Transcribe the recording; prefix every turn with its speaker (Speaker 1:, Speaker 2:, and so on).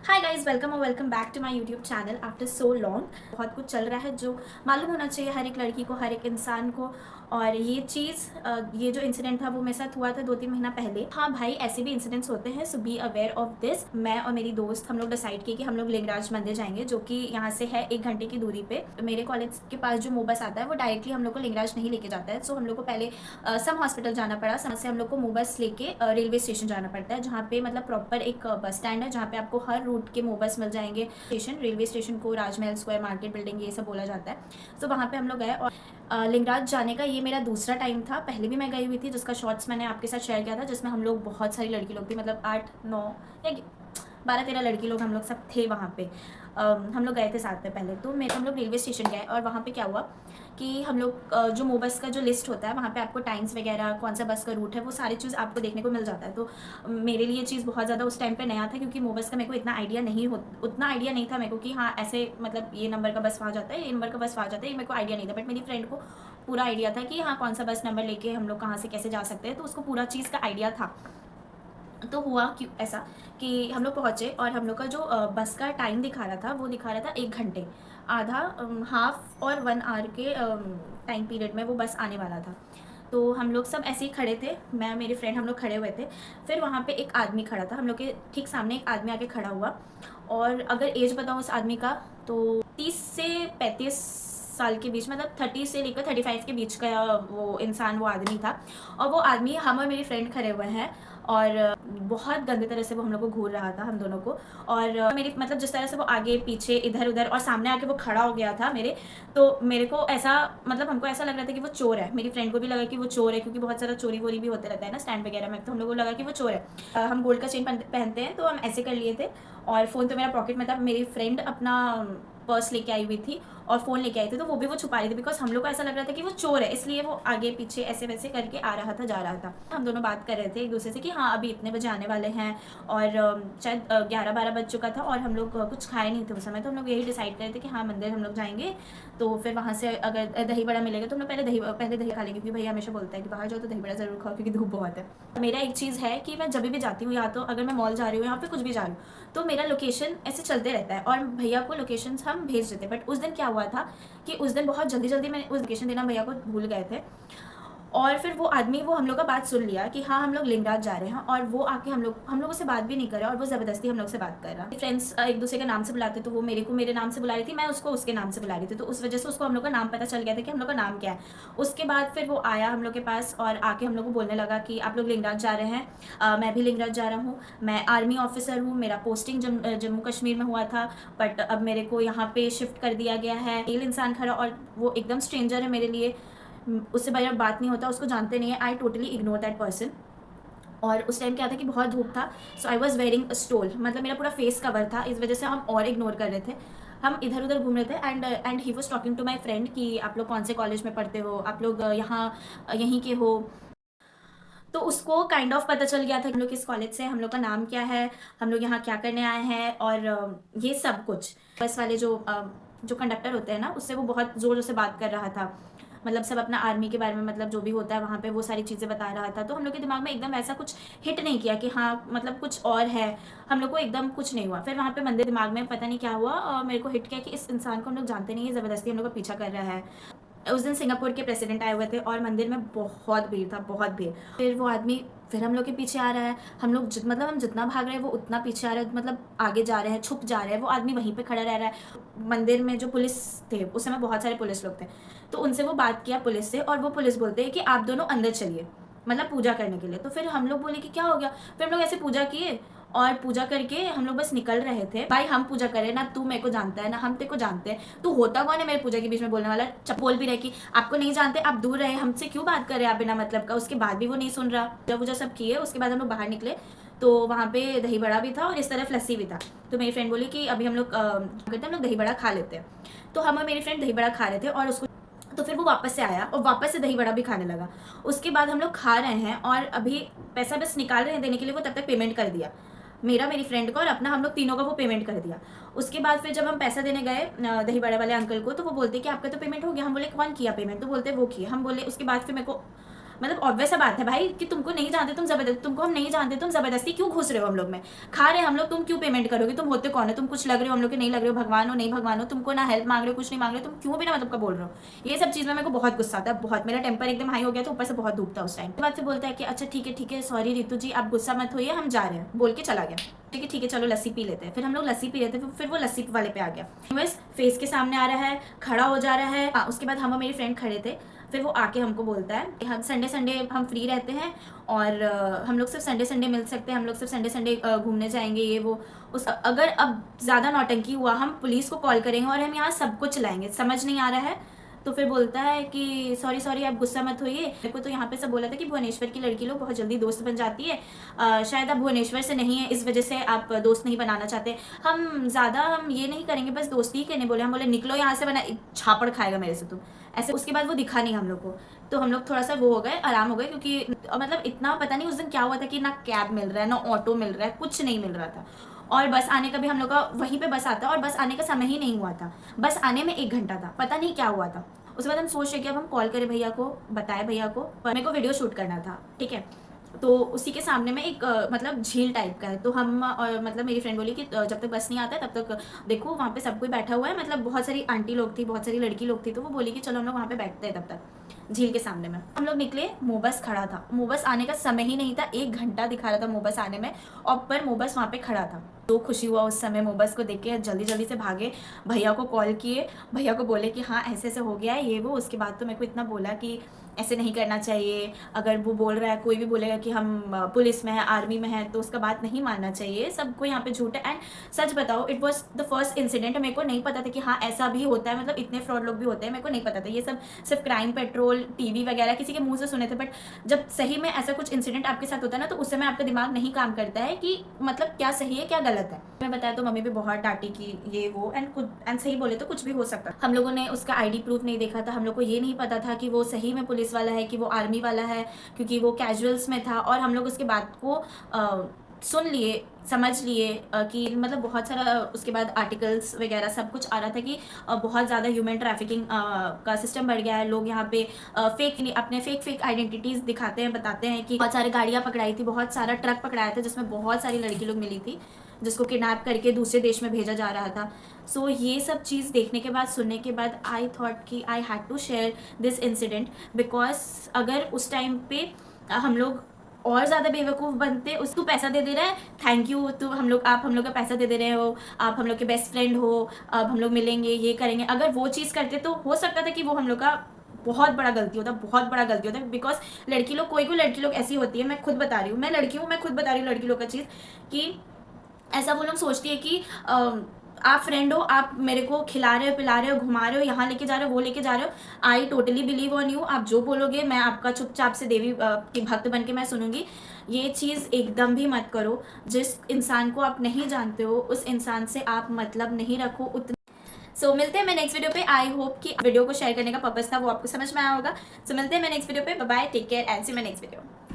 Speaker 1: हाय guys, welcome और welcome back to my YouTube channel after so long. बहुत कुछ चल रहा है जो मालूम होना चाहिए हर एक लड़की को, हर एक इंसान को। और ये चीज़ ये जो इंसिडेंट था वो मेरे साथ हुआ था 2-3 महीना पहले। हाँ भाई, ऐसे भी इंसिडेंट्स होते हैं, सो बी अवेयर ऑफ दिस। मैं और मेरी दोस्त हम लोग डिसाइड किए कि हम लोग लिंगराज मंदिर जाएंगे, जो कि यहाँ से है 1 घंटे की दूरी पे। मेरे कॉलेज के पास जो बस आता है वो डायरेक्टली हम लोग को लिंगराज नहीं लेके जाता है। सो हम लोग को पहले सम हॉस्पिटल जाना पड़ा, सम से हम लोग को बस लेके रेलवे स्टेशन जाना पड़ता है, जहाँ पे मतलब प्रॉपर एक बस स्टैंड है, जहाँ पे आपको हर रूट के बस मिल जाएंगे। स्टेशन, रेलवे स्टेशन को राजमहल स्क्वायर, मार्केट बिल्डिंग, ये सब बोला जाता है। तो वहाँ पे हम लोग गए और लिंगराज जाने का ये मेरा दूसरा टाइम था। पहले भी मैं गई हुई थी, जिसका शॉर्ट्स मैंने आपके साथ शेयर किया था, जिसमें हम लोग बहुत सारी लड़की लोग थी, मतलब 8-9 या 12-13 लड़की लोग हम लोग सब थे वहाँ पे। हम लोग गए थे साथ में पहले। तो हम लोग रेलवे स्टेशन गए और वहाँ पे क्या हुआ कि हम लोग जो बस का जो लिस्ट होता है, वहाँ पे आपको टाइम्स वगैरह, कौन सा बस का रूट है, वो सारी चीज़ आपको देखने को मिल जाता है। तो मेरे लिए चीज़ बहुत ज़्यादा उस टाइम पे नया था, क्योंकि बस का मेरे को इतना आइडिया नहीं था मेरे को कि हाँ ऐसे मतलब ये नंबर का बस वहाँ जाता है, ये नंबर का बस वहाँ जाता है, ये मेरे को आइडिया नहीं था। बट मेरी फ्रेंड को पूरा आइडिया था कि हाँ कौन सा बस नंबर लेके हम लोग कहाँ से कैसे जा सकते हैं, तो उसको पूरा चीज़ का आइडिया था। तो हुआ क्यों ऐसा कि हम लोग पहुँचे और हम लोग का जो बस का टाइम दिखा रहा था वो दिखा रहा था 1 घंटे, आधा हाफ और 1 आवर के टाइम पीरियड में वो बस आने वाला था। तो हम लोग सब ऐसे ही खड़े थे, मैं मेरे फ्रेंड हम लोग खड़े हुए थे। फिर वहाँ पे एक आदमी खड़ा था, हम लोग के ठीक सामने एक आदमी आके खड़ा हुआ। और अगर एज बताऊँ उस आदमी का, तो 30 से 35 साल के बीच, मतलब 30 से लेकर 35 के बीच का वो इंसान, वो आदमी था। और वो आदमी, हम और मेरी फ्रेंड खड़े हुए हैं और बहुत गंदे तरह से वो हम लोग को घूर रहा था, हम दोनों को। और मेरी मतलब जिस तरह से वो आगे पीछे इधर उधर और सामने आके वो खड़ा हो गया था मेरे, तो मेरे को ऐसा मतलब हमको ऐसा लग रहा था कि वो चोर है। मेरी फ्रेंड को भी लगा कि वो चोर है, क्योंकि बहुत सारा चोरी वोरी भी होते रहता है ना स्टैंड वगैरह में, तो हम लोग को लगा कि वो चोर है। हम गोल्ड का चेन पहनते हैं, तो हम ऐसे कर लिए थे। और फ़ोन तो मेरा पॉकेट में था। मेरी फ्रेंड अपना पर्स लेके आई हुई थी और फ़ोन लेके आई थी, तो वो भी वो छुपा रही थी, बिकॉज हम लोग को ऐसा लग रहा था कि वो चोर है, इसलिए वो आगे पीछे ऐसे वैसे करके आ रहा था, जा रहा था। हम दोनों बात कर रहे थे एक दूसरे से कि हाँ अभी इतने बजे आने वाले हैं। और शायद 11-12 बज चुका था और हम लोग कुछ खाए नहीं थे उस समय, तो हम लोग यही डिसाइड कर रहे थे कि हाँ मंदिर हम लोग जाएंगे, तो फिर वहाँ से अगर दही बड़ा मिलेगा तो हम लोग पहले दही खा लेंगे, क्योंकि भैया हमेशा बोलता है कि बाहर जाओ तो दही बड़ा ज़रूर खाओ, क्योंकि धूप बहुत है। मेरा एक चीज़ है कि मैं जब भी जाती हूँ, या तो अगर मैं मॉल जा रही हूँ, यहाँ पे कुछ भी जा रही हूँ, तो मेरा लोकेशन ऐसे चलते रहता है और भैया को लोकेशन हम भेज देते हैं। बट उस दिन क्या हुआ था कि उस दिन बहुत जल्दी जल्दी मैंने उस लोकेशन देना भैया को भूल गए थे। और फिर वो आदमी, वो हम लोग का बात सुन लिया कि हाँ हम लोग लिंगराज जा रहे हैं, और वो आके हम लोगों से बात भी नहीं कर रहा, और वो ज़बरदस्ती हम लोग से बात कर रहा। फ्रेंड्स एक दूसरे का नाम से बुलाते, तो वो मेरे को मेरे नाम से बुला रही थी, मैं उसको उसके नाम से बुला रही थी, तो उस वजह से उसको हम लोग का नाम पता चल गया था कि हम लोग का नाम क्या है। उसके बाद फिर वो आया हम लोग के पास और आके हम लोग को बोलने लगा कि आप लोग लिंगराज जा रहे हैं, मैं भी लिंगराज जा रहा हूँ, मैं आर्मी ऑफिसर हूँ, मेरा पोस्टिंग जम्मू कश्मीर में हुआ था, बट अब मेरे को यहाँ पे शिफ्ट कर दिया गया है। एक इंसान खड़ा, और वो एकदम स्ट्रेंजर है मेरे लिए, उससे बार बात नहीं होता, उसको जानते नहीं है। I totally ignore that person. और उस टाइम क्या था कि बहुत धूप था, सो आई वॉज वेयरिंग स्टोल, मतलब मेरा पूरा फेस कवर था, इस वजह से हम और इग्नोर कर रहे थे। हम इधर उधर घूम रहे थे and he was talking to my friend कि आप लोग कौन से कॉलेज में पढ़ते हो, आप लोग यहाँ यहीं के हो। तो उसको काइंड ऑफ पता चल गया था हम लोग किस कॉलेज से, हम लोग का नाम क्या है, हम लोग यहाँ क्या करने आए हैं, और ये सब कुछ। बस वाले जो कंडक्टर होते हैं ना, उससे वो बहुत ज़ोर ज़ोर से बात कर रहा था, मतलब सब अपना आर्मी के बारे में, मतलब जो भी होता है वहाँ पे वो सारी चीज़ें बता रहा था। तो हम लोग के दिमाग में एकदम ऐसा कुछ हिट नहीं किया कि हाँ मतलब कुछ और है, हम लोग को एकदम कुछ नहीं हुआ। फिर वहाँ पे मंदिर दिमाग में पता नहीं क्या हुआ, और मेरे को हिट किया कि इस इंसान को हम लोग जानते नहीं है, ज़बरदस्ती हम लोग का पीछा कर रहा है। उस दिन सिंगापुर के प्रेसिडेंट आए हुए थे और मंदिर में बहुत भीड़ था, बहुत भीड़। फिर वो आदमी फिर हम लोग के पीछे आ रहा है, हम लोग मतलब हम जितना भाग रहे हैं वो उतना पीछे आ रहा है, मतलब आगे जा रहे हैं, छुप जा रहे हैं। वो आदमी वहीं पे खड़ा रह रहा है। मंदिर में जो पुलिस थे, उस समय बहुत सारे पुलिस लोग थे, तो उनसे वो बात किया पुलिस से, और वो पुलिस बोलते हैं कि आप दोनों अंदर चलिए, मतलब पूजा करने के लिए। तो फिर हम लोग बोले कि क्या हो गया। फिर हम लोग ऐसे पूजा किए, और पूजा करके हम लोग बस निकल रहे थे। भाई हम पूजा कर रहे हैं ना, तू मेरे को जानता है ना हम तेरे को जानते हैं, तू होता कौन है मेरे पूजा के बीच में बोलने वाला। बोल भी रहे कि आपको नहीं जानते, आप दूर रहे, हमसे क्यों बात कर रहे हैं आप बिना मतलब का। उसके बाद भी वो नहीं सुन रहा। पूजा पूजा सब किए, उसके बाद हम लोग बाहर निकले, तो वहाँ पे दही बड़ा भी था और इस तरफ लस्सी भी था। तो मेरी फ्रेंड बोली कि अभी हम लोग करते हम लोग दही बड़ा खा लेते हैं। तो हम और मेरी फ्रेंड दही बड़ा खा रहे थे, और उसको तो फिर वो वापस से आया और वापस से दही बड़ा भी खाने लगा। उसके बाद हम लोग खा रहे हैं और अभी पैसा बस निकाल रहे हैं देने के लिए, वो तब तक पेमेंट कर दिया मेरा, मेरी फ्रेंड का और अपना, हम लोग तीनों का वो पेमेंट कर दिया। उसके बाद फिर जब हम पैसा देने गए दही बड़े वाले अंकल को, तो वो बोलते कि आपका तो पेमेंट हो गया। हम बोले कौन किया पेमेंट, तो बोलते वो किया। हम बोले, उसके बाद फिर मेरे को मतलब ऑब्वियस सा बात है भाई कि तुमको नहीं जानते, तुमको हम नहीं जानते, तुम जबरदस्ती क्यों घुस रहे हो हम लोग में, खा रहे हैं हम लोग, तुम क्यों पेमेंट करोगे, तुम होते कौन है, तुम कुछ लग रहे हो हम लोग के, नहीं लग रहे हो, भगवान हो नहीं भगवान हो, तुमको ना हेल्प मांग रहे हो कुछ नहीं मांग रहे हो, तुम क्यों बिना मतलब का बोल रहे हो। ये सब चीज़ में मेरे को बहुत गुस्सा आता है, बहुत, मेरा टेम्पर एकदम हाई हो गया था, ऊपर से बहुत धूप था उस टाइम। बाद से बोलता है कि अच्छा ठीक है सॉरी रितु जी आप गुस्सा मत होइए, हम जा रहे हैं, बोल के चला गया। ठीक है चलो लस्सी पी लेते हैं। फिर हम लोग लस्सी पी रहे थे, फिर वो लस्सी वाले पे आ गया, बस फेस के सामने आ रहा है, खड़ा हो जा रहा है। उसके बाद हम और मेरी फ्रेंड खड़े थे, फिर वो आके हमको बोलता है कि हम संडे हम फ्री रहते हैं और हम लोग सिर्फ संडे मिल सकते हैं, हम लोग सिर्फ संडे घूमने जाएंगे, ये वो। उस अगर अब ज़्यादा नौटंकी हुआ हम पुलिस को कॉल करेंगे और हम यहाँ सबको चलाएंगे, समझ नहीं आ रहा है। तो फिर बोलता है कि सॉरी आप गुस्सा मत होइए, मेरे को तो यहाँ पे सब बोला था कि भुवनेश्वर की लड़की लोग बहुत जल्दी दोस्त बन जाती है, शायद आप भुवनेश्वर से नहीं है इस वजह से आप दोस्त नहीं बनाना चाहते, हम ज़्यादा हम ये नहीं करेंगे, बस दोस्ती ही करने बोले। हम बोले निकलो यहाँ से वरना छापड़ खाएगा मेरे से तुम, ऐसे। उसके बाद वो दिखा नहीं हम लोग को, तो हम लोग थोड़ा सा वो हो गए, आराम हो गए, क्योंकि मतलब इतना पता नहीं उस दिन क्या हुआ था कि ना कैब मिल रहा है ना ऑटो मिल रहा है, कुछ नहीं मिल रहा था। और बस आने का भी हम लोग का वहीं पे बस आता है और बस आने का समय ही नहीं हुआ था, बस आने में 1 घंटा था, पता नहीं क्या हुआ था। उसके बाद हम सोच रहे कि अब हम कॉल करें भैया को, बताए भैया को, पर मेरे को वीडियो शूट करना था, ठीक है। तो उसी के सामने में एक मतलब झील टाइप का है, तो हम और मतलब मेरी फ्रेंड बोली कि जब तक बस नहीं आता है तब तक देखो वहाँ पे सब कोई बैठा हुआ है, मतलब बहुत सारी आंटी लोग थी, बहुत सारी लड़की लोग थी, तो वो बोली कि चलो हम लोग वहाँ पे बैठते हैं तब तक झील के सामने में। हम लोग निकले, मोबस खड़ा था, मोबस आने का समय ही नहीं था, 1 घंटा दिखा रहा था मोबस आने में, और पर मोबस वहाँ पे खड़ा था। तो खुशी हुआ उस समय मोबस को देख के, जल्दी से भागे, भैया को कॉल किए, भैया को बोले कि हाँ ऐसे हो गया है ये वो। उसके बाद तो मेरे को इतना बोला कि ऐसे नहीं करना चाहिए, अगर वो बोल रहा है, कोई भी बोलेगा कि हम पुलिस में है आर्मी में है, तो उसका बात नहीं मानना चाहिए, सबको यहाँ पे झूठ है। एंड सच बताओ it was the first incident, मेरे को नहीं पता था कि हाँ ऐसा भी होता है, मतलब इतने फ्रॉड लोग भी होते हैं, मेरे को नहीं पता था। ये सब सिर्फ क्राइम पेट्रोल टीवी वगैरह किसी के मुंह से सुने थे, बट जब सही में ऐसा कुछ इंसिडेंट आपके साथ होता है ना, तो उस समय आपका दिमाग नहीं काम करता है कि मतलब क्या सही है क्या गलत है। मैं बताया तो मम्मी भी बहुत डांटी कि ये वो, एंड सही बोले तो कुछ भी हो सकता। हम लोगों ने उसका आईडी प्रूफ नहीं देखा था, हम लोग को ये नहीं पता था कि वो सही में पुलिस वाला है कि वो आर्मी वाला है, क्योंकि वो कैजुअल्स में था। और हम लोग उसके बात को सुन लिए, समझ लिए कि मतलब बहुत सारा उसके बाद आर्टिकल्स वगैरह सब कुछ आ रहा था कि बहुत ज़्यादा ह्यूमन ट्रैफिकिंग का सिस्टम बढ़ गया है, लोग यहाँ पे अपने फेक आइडेंटिटीज़ दिखाते हैं, बताते हैं कि बहुत सारी गाड़ियाँ पकड़ाई थी, बहुत सारा ट्रक पकड़ाया था जिसमें बहुत सारी लड़की लोग मिली थी जिसको किडनैप करके दूसरे देश में भेजा जा रहा था। सो ये सब चीज़ देखने के बाद, सुनने के बाद, आई थॉट कि I had to share this incident, because अगर उस टाइम पे हम लोग और ज़्यादा बेवकूफ़ बनते, उसको पैसा दे रहा है, थैंक यू, तो आप हम लोग का पैसा दे रहे हो, आप हम लोग के बेस्ट फ्रेंड हो, अब हम लोग मिलेंगे, ये करेंगे, अगर वो चीज़ करते तो हो सकता था कि वो हम लोग का बहुत बड़ा गलती होता, बिकॉज लड़की लोग, कोई लड़की लोग ऐसी होती है, मैं खुद बता रही हूँ, मैं लड़की हूँ, मैं खुद बता रही हूँ लड़की लोग का चीज़, कि ऐसा वो लोग सोचती है कि आप फ्रेंड हो, आप मेरे को खिला रहे हो, पिला रहे हो, घुमा रहे हो, यहाँ लेके जा रहे हो, वो लेके जा रहे हो, I totally believe on you, आप जो बोलोगे मैं आपका चुपचाप से देवी की भक्त बन के मैं सुनूंगी। ये चीज़ एकदम भी मत करो। जिस इंसान को आप नहीं जानते हो उस इंसान से आप मतलब नहीं रखो उतना। सो मिलते हैं मैं नेक्स्ट वीडियो पे। आई होप कि वीडियो को शेयर करने का पर्पस था वो आपको समझ में आया होगा। सो मिलते हैं मैं नेक्स्ट वीडियो पे। Bye bye, take care and see मैं नेक्स्ट वीडियो।